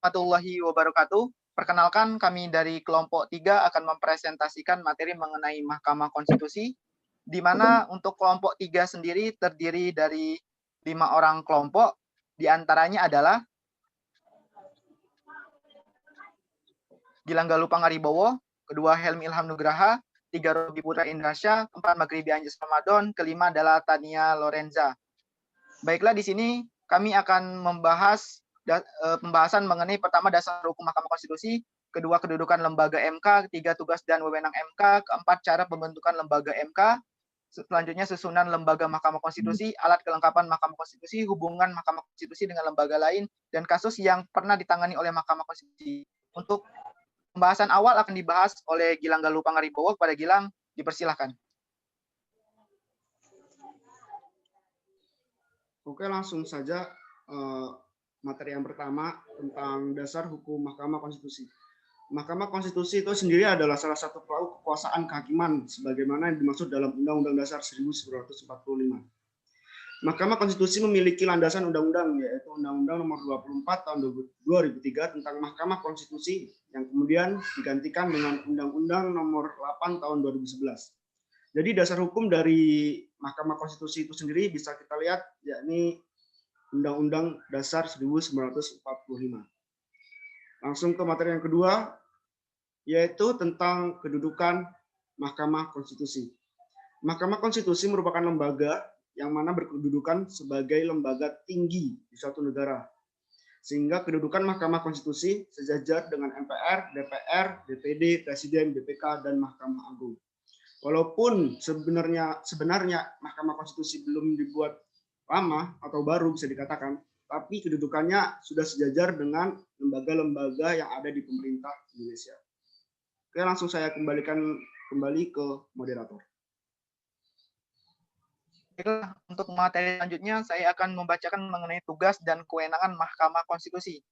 warahmatullahi wabarakatuh. Perkenalkan, kami dari kelompok 3 akan mempresentasikan materi mengenai Mahkamah Konstitusi, di mana untuk kelompok 3 sendiri terdiri dari 5 orang kelompok, di antaranya adalah Gilang Galuh Pangaribowo, kedua Helmi Ilham Nugraha, 3 Robi Putra Indrasya, 4 Maghribi Anjas Ramadan, kelima adalah Tania Lorenza. Baiklah, di sini kami akan membahas pembahasan mengenai pertama dasar hukum Mahkamah Konstitusi, kedua kedudukan lembaga MK, ketiga tugas dan wewenang MK, keempat cara pembentukan lembaga MK, selanjutnya susunan lembaga Mahkamah Konstitusi, alat kelengkapan Mahkamah Konstitusi, hubungan Mahkamah Konstitusi dengan lembaga lain, dan kasus yang pernah ditangani oleh Mahkamah Konstitusi. Untuk pembahasan awal akan dibahas oleh Gilang Galuh Pangaribowo. Kepada Gilang, dipersilahkan. Oke, langsung saja materi yang pertama tentang dasar hukum Mahkamah Konstitusi. Mahkamah Konstitusi itu sendiri adalah salah satu pelaku kekuasaan kehakiman sebagaimana yang dimaksud dalam Undang-Undang Dasar 1945. Mahkamah Konstitusi memiliki landasan undang-undang, yaitu Undang-Undang Nomor 24 Tahun 2003 tentang Mahkamah Konstitusi yang kemudian digantikan dengan Undang-Undang Nomor 8 Tahun 2011. Jadi dasar hukum dari Mahkamah Konstitusi itu sendiri bisa kita lihat, yakni Undang-Undang Dasar 1945. Langsung ke materi yang kedua, yaitu tentang kedudukan Mahkamah Konstitusi. Mahkamah Konstitusi merupakan lembaga yang mana berkedudukan sebagai lembaga tinggi di suatu negara. Sehingga kedudukan Mahkamah Konstitusi sejajar dengan MPR, DPR, DPD, Presiden, BPK, dan Mahkamah Agung. Walaupun sebenarnya Mahkamah Konstitusi belum dibuat lama atau baru bisa dikatakan, tapi kedudukannya sudah sejajar dengan lembaga-lembaga yang ada di pemerintah Indonesia. Oke, langsung saya kembali ke moderator. Baiklah, untuk materi selanjutnya saya akan membacakan mengenai tugas dan kewenangan Mahkamah Konstitusi.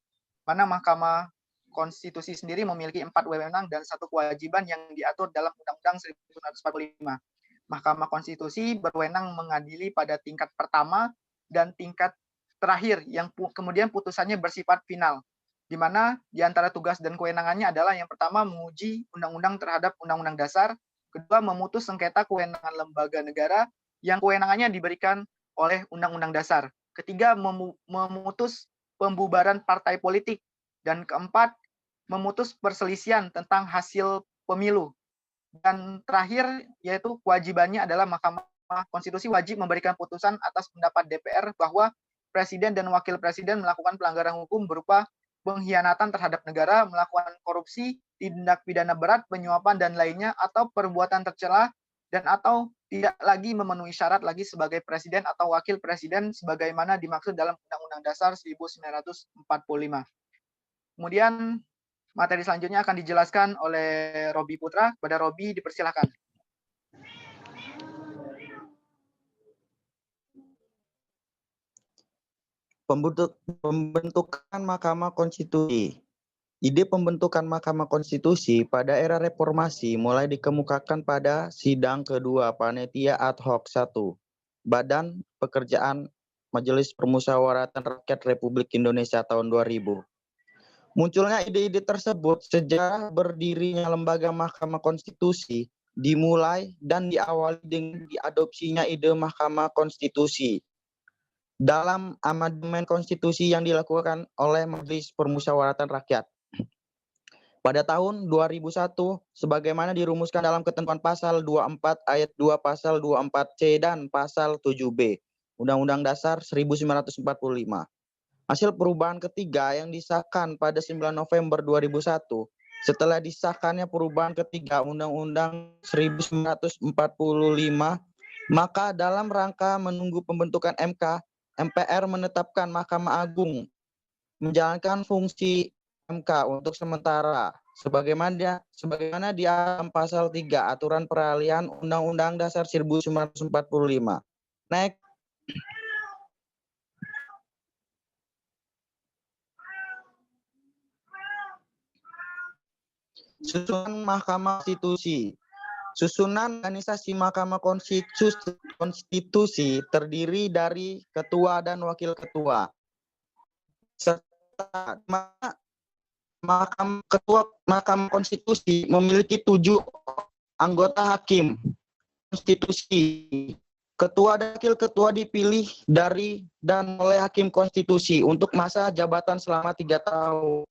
Mana Mahkamah Konstitusi sendiri memiliki 4 wewenang dan 1 kewajiban yang diatur dalam Undang-Undang 1945. Mahkamah Konstitusi berwenang mengadili pada tingkat pertama dan tingkat terakhir yang kemudian putusannya bersifat final, di mana di antara tugas dan kewenangannya adalah yang pertama menguji undang-undang terhadap undang-undang dasar, kedua memutus sengketa kewenangan lembaga negara yang kewenangannya diberikan oleh undang-undang dasar, ketiga memutus pembubaran partai politik, dan keempat memutus perselisihan tentang hasil pemilu. Dan terakhir yaitu kewajibannya adalah Mahkamah Konstitusi wajib memberikan putusan atas pendapat DPR bahwa Presiden dan Wakil Presiden melakukan pelanggaran hukum berupa pengkhianatan terhadap negara, melakukan korupsi, tindak pidana berat, penyuapan dan lainnya, atau perbuatan tercela dan atau tidak lagi memenuhi syarat lagi sebagai presiden atau wakil presiden sebagaimana dimaksud dalam Undang-Undang Dasar 1945. Kemudian materi selanjutnya akan dijelaskan oleh Robi Putra. Kepada Robi, dipersilakan. Pembentukan Mahkamah Konstitusi. Ide pembentukan Mahkamah Konstitusi pada era reformasi mulai dikemukakan pada sidang kedua Panitia Ad Hoc 1, Badan Pekerjaan Majelis Permusyawaratan Rakyat Republik Indonesia tahun 2000. Munculnya ide-ide tersebut sejak berdirinya lembaga Mahkamah Konstitusi dimulai dan diawali dengan diadopsinya ide Mahkamah Konstitusi dalam amandemen konstitusi yang dilakukan oleh Majelis Permusyawaratan Rakyat pada tahun 2001 sebagaimana dirumuskan dalam ketentuan pasal 24 ayat 2 pasal 24C dan pasal 7B Undang-Undang Dasar 1945. Hasil perubahan ketiga yang disahkan pada 9 November 2001 setelah disahkannya perubahan ketiga Undang-Undang 1945, maka dalam rangka menunggu pembentukan MK, MPR menetapkan Mahkamah Agung menjalankan fungsi MK untuk sementara sebagaimana di dalam pasal 3 aturan peralihan Undang-Undang Dasar 1945. Next. Susunan Mahkamah Konstitusi. Susunan organisasi Mahkamah Konstitusi terdiri dari ketua dan wakil ketua. Serta Ketua Mahkamah Konstitusi memiliki 7 anggota hakim konstitusi. Ketua dan wakil ketua dipilih dari dan oleh hakim konstitusi untuk masa jabatan selama 3 tahun.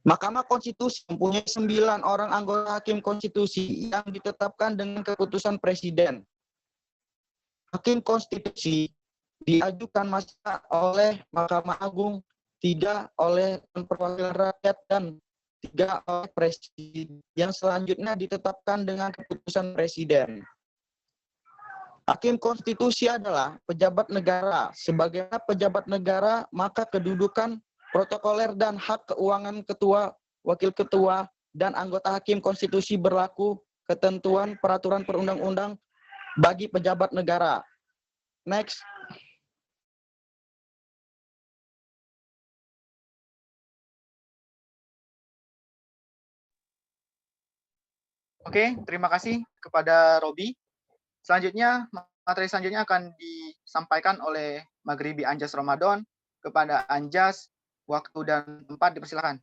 Mahkamah Konstitusi mempunyai 9 orang anggota hakim konstitusi yang ditetapkan dengan keputusan presiden. Hakim konstitusi diajukan masa oleh Mahkamah Agung, 3 oleh perwakilan rakyat, dan 3 oleh presiden, yang selanjutnya ditetapkan dengan keputusan presiden. Hakim konstitusi adalah pejabat negara. Sebagaimana pejabat negara, maka kedudukan protokoler dan hak keuangan ketua, wakil ketua, dan anggota hakim konstitusi berlaku ketentuan peraturan perundang-undang bagi pejabat negara. Next. Oke, terima kasih kepada Robi. Selanjutnya, materi selanjutnya akan disampaikan oleh Maghribi Anjas Ramadan. Kepada Anjas, waktu dan tempat dipersilakan.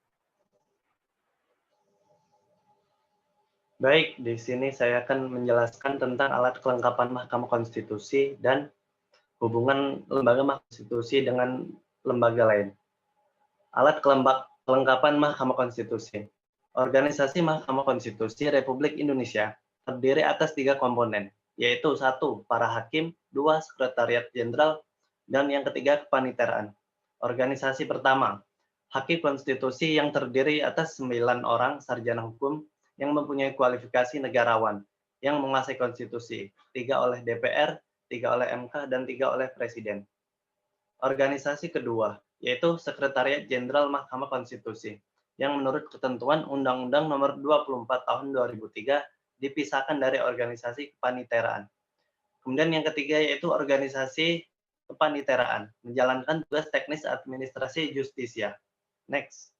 Baik, di sini saya akan menjelaskan tentang alat kelengkapan Mahkamah Konstitusi dan hubungan lembaga Mahkamah Konstitusi dengan lembaga lain. Alat kelengkapan Mahkamah Konstitusi. Organisasi Mahkamah Konstitusi Republik Indonesia terdiri atas 3 komponen, yaitu 1. Para hakim, 2. Sekretariat Jenderal, dan yang ketiga kepaniteraan. Organisasi pertama, Hakim Konstitusi yang terdiri atas 9 orang sarjana hukum yang mempunyai kualifikasi negarawan, yang menguasai konstitusi, 3 oleh DPR, 3 oleh MK, dan 3 oleh Presiden. Organisasi kedua, yaitu Sekretariat Jenderal Mahkamah Konstitusi, yang menurut ketentuan Undang-Undang Nomor 24 Tahun 2003 dipisahkan dari organisasi kepaniteraan. Kemudian yang ketiga yaitu organisasi kepaniteraan, menjalankan tugas teknis administrasi justisia. Next.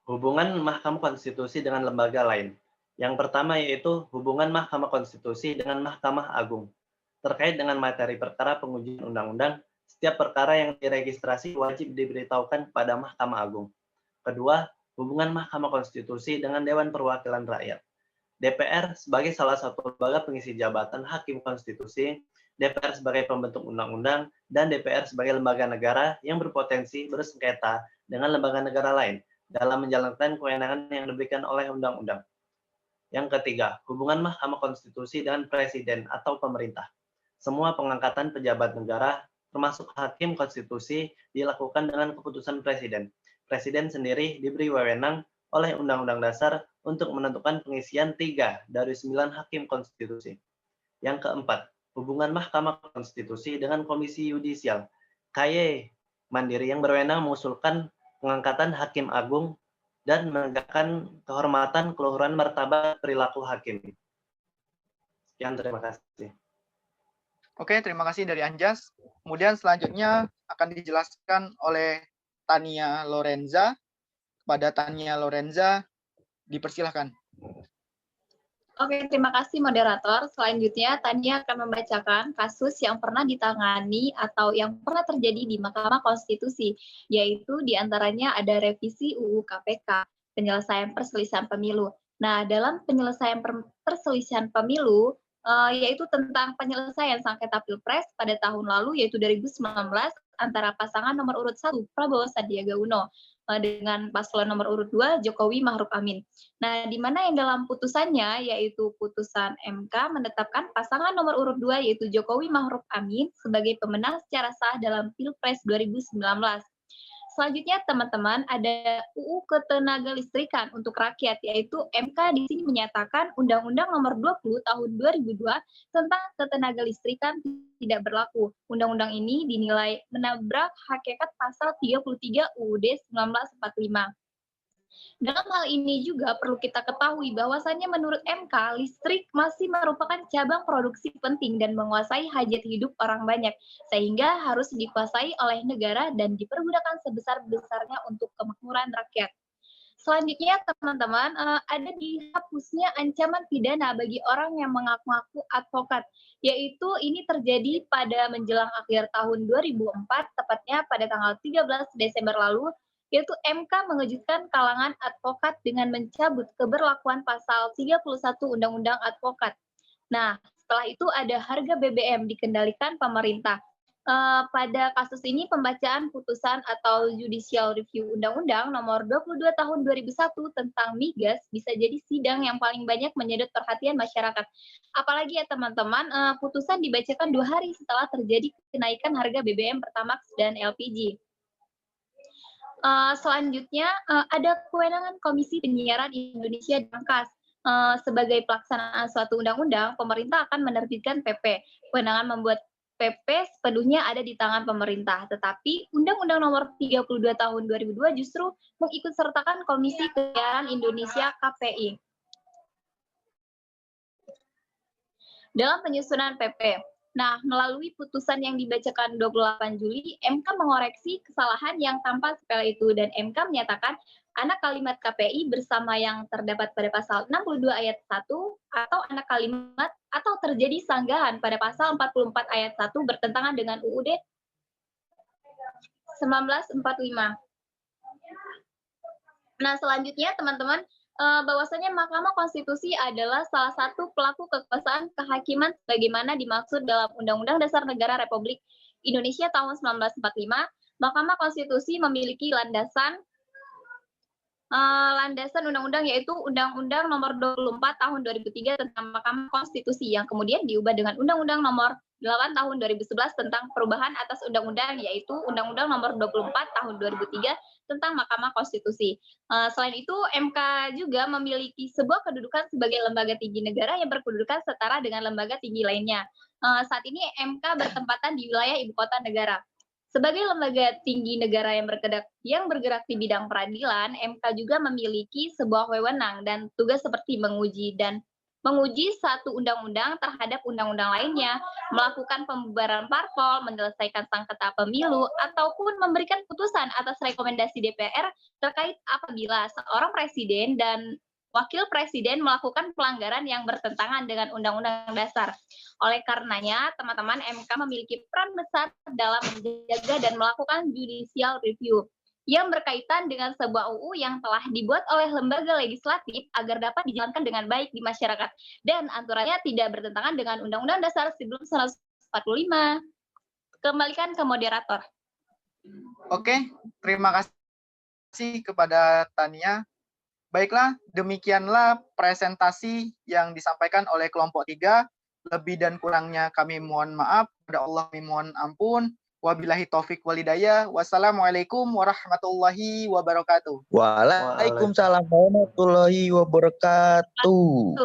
Hubungan Mahkamah Konstitusi dengan lembaga lain. Yang pertama yaitu hubungan Mahkamah Konstitusi dengan Mahkamah Agung. Terkait dengan materi perkara pengujian undang-undang, setiap perkara yang diregistrasi wajib diberitahukan kepada Mahkamah Agung. Kedua, hubungan Mahkamah Konstitusi dengan Dewan Perwakilan Rakyat. DPR sebagai salah satu lembaga pengisi jabatan Hakim Konstitusi, DPR sebagai pembentuk undang-undang, dan DPR sebagai lembaga negara yang berpotensi bersengketa dengan lembaga negara lain dalam menjalankan kewenangan yang diberikan oleh undang-undang. Yang ketiga, hubungan Mahkamah Konstitusi dengan Presiden atau pemerintah. Semua pengangkatan pejabat negara, termasuk hakim konstitusi, dilakukan dengan keputusan Presiden. Presiden sendiri diberi wewenang oleh Undang-Undang Dasar untuk menentukan pengisian 3 dari 9 hakim konstitusi. Yang keempat, hubungan Mahkamah Konstitusi dengan Komisi Yudisial, KY Mandiri yang berwenang mengusulkan pengangkatan Hakim Agung dan menegakkan kehormatan, keluhuran, martabat, perilaku hakim. Sekian, terima kasih. Oke, terima kasih dari Anjas. Kemudian selanjutnya akan dijelaskan oleh Tania Lorenza. Kepada Tania Lorenza, dipersilahkan. Oke, terima kasih moderator. Selanjutnya, Tania akan membacakan kasus yang pernah ditangani atau yang pernah terjadi di Mahkamah Konstitusi, yaitu diantaranya ada revisi UU KPK, penyelesaian perselisihan pemilu. Nah, dalam penyelesaian perselisihan pemilu, yaitu tentang penyelesaian sengketa Pilpres pada tahun lalu, yaitu 2019, antara pasangan nomor urut 1 Prabowo Sandiaga Uno dengan paslon nomor urut 2 Jokowi Ma'ruf Amin. Nah, di mana yang dalam putusannya yaitu putusan MK menetapkan pasangan nomor urut 2 yaitu Jokowi Ma'ruf Amin sebagai pemenang secara sah dalam Pilpres 2019. Selanjutnya teman-teman ada UU Ketenagalistrikan untuk rakyat, yaitu MK di sini menyatakan Undang-Undang Nomor 20 Tahun 2002 tentang ketenagalistrikan tidak berlaku. Undang-undang ini dinilai menabrak hakikat pasal 33 UUD 1945. Dalam hal ini juga perlu kita ketahui bahwasannya menurut MK, listrik masih merupakan cabang produksi penting dan menguasai hajat hidup orang banyak, sehingga harus dikuasai oleh negara dan dipergunakan sebesar-besarnya untuk kemakmuran rakyat. Selanjutnya, teman-teman, ada dihapusnya ancaman pidana bagi orang yang mengaku-ngaku advokat, yaitu ini terjadi pada menjelang akhir tahun 2004, tepatnya pada tanggal 13 Desember lalu, yaitu MK mengejutkan kalangan advokat dengan mencabut keberlakuan pasal 31 Undang-Undang Advokat. Nah, setelah itu ada harga BBM dikendalikan pemerintah. Pada kasus ini pembacaan putusan atau judicial review Undang-Undang nomor 22 tahun 2001 tentang migas bisa jadi sidang yang paling banyak menyedot perhatian masyarakat. Apalagi ya teman-teman, putusan dibacakan 2 hari setelah terjadi kenaikan harga BBM Pertamax dan LPG. Selanjutnya ada kewenangan Komisi Penyiaran Indonesia Dangkas. Sebagai pelaksanaan suatu undang-undang, pemerintah akan menerbitkan PP. Kewenangan membuat PP sepenuhnya ada di tangan pemerintah, tetapi Undang-Undang Nomor 32 Tahun 2002 justru mengikutsertakan Komisi Penyiaran Indonesia KPI. Dalam penyusunan PP, nah, melalui putusan yang dibacakan 28 Juli, MK mengoreksi kesalahan yang tampak sepele itu dan MK menyatakan anak kalimat KPI bersama yang terdapat pada pasal 62 ayat 1 atau anak kalimat atau terjadi sanggahan pada pasal 44 ayat 1 bertentangan dengan UUD 1945. Nah, selanjutnya teman-teman, bahwasanya Mahkamah Konstitusi adalah salah satu pelaku kekuasaan kehakiman sebagaimana dimaksud dalam Undang-Undang Dasar Negara Republik Indonesia tahun 1945. Mahkamah Konstitusi memiliki landasan undang-undang yaitu Undang-Undang Nomor 24 Tahun 2003 tentang Mahkamah Konstitusi yang kemudian diubah dengan Undang-Undang Nomor 8 Tahun 2011 tentang perubahan atas undang-undang yaitu Undang-Undang Nomor 24 Tahun 2003 tentang Mahkamah Konstitusi. Selain itu, MK juga memiliki sebuah kedudukan sebagai lembaga tinggi negara yang berkedudukan setara dengan lembaga tinggi lainnya. Saat ini MK bertempatan di wilayah ibu kota negara. Sebagai lembaga tinggi negara yang bergerak di bidang peradilan, MK juga memiliki sebuah wewenang dan tugas seperti menguji satu undang-undang terhadap undang-undang lainnya, melakukan pembubaran parpol, menyelesaikan sengketa pemilu, ataupun memberikan putusan atas rekomendasi DPR terkait apabila seorang presiden dan wakil presiden melakukan pelanggaran yang bertentangan dengan Undang-Undang Dasar. Oleh karenanya, teman-teman, MK memiliki peran besar dalam menjaga dan melakukan judicial review yang berkaitan dengan sebuah UU yang telah dibuat oleh lembaga legislatif agar dapat dijalankan dengan baik di masyarakat dan aturannya tidak bertentangan dengan Undang-Undang Dasar 1945. Kembalikan ke moderator. Oke, terima kasih kepada Tania. Baiklah, demikianlah presentasi yang disampaikan oleh kelompok 3. Lebih dan kurangnya kami mohon maaf, kepada Allah kami mohon ampun. Wabillahi taufik walhidayah. Wassalamualaikum warahmatullahi wabarakatuh. Waalaikumsalam warahmatullahi wabarakatuh.